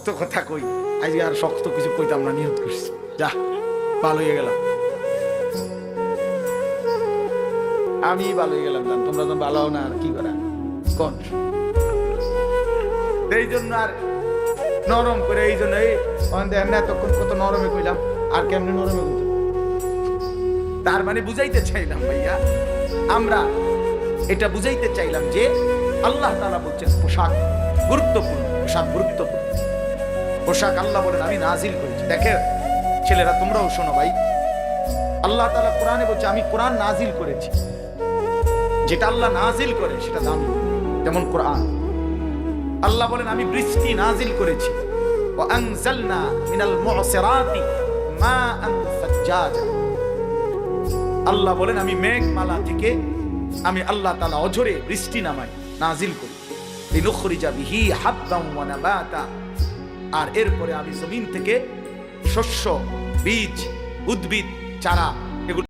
শক্ত কথা কই, আজ আর শক্ত কিছু কইতাম না, নিয়ত করছি। যা ভালো হয়ে গেলাম, আমি ভালো হয়ে গেলাম, তোমরা তো ভালো না, আর কি করা কোন। এই জন্য আর নরম করে, এই জন্য এতক্ষণ কত নরমে কইলাম, আর কেমনে নরমে কইতাম। তার মানে বুঝাইতে চাইলাম ভাইয়া, আমরা এটা বুঝাইতে চাইলাম যে আল্লাহ তাআলা বলছেন পোশাক গুরুত্বপূর্ণ, পোশাক গুরুত্বপূর্ণ। পোশাক আল্লাহ বলেন আমি নাজিল করেছি। দেখে ছেলেরা তোমরাও শোনো ভাই, আল্লাহ তাআলা কোরআনে বলছে আমি কোরআন নাজিল করেছি। যেটা আল্লাহ নাজিল করে সেটা দামি, যেমন কোরআন। আল্লাহ বলেন আমি বৃষ্টি নাজিল করেছি, ওয়া আনজালনা মিনাল মু'সিরাতি মাআন সাজ্জাজা। আল্লাহ বলেন আমি মেঘমালা থেকে আমি আল্লাহ তাআলা অঝরে বৃষ্টি নামাই, নাজিল করি, লিনুখরিজা বিহি হাব্বান ওয়া নাবাতা। আর এরপরে আমি জমিন থেকে শস্য, বীজ, উদ্ভিদ, চারা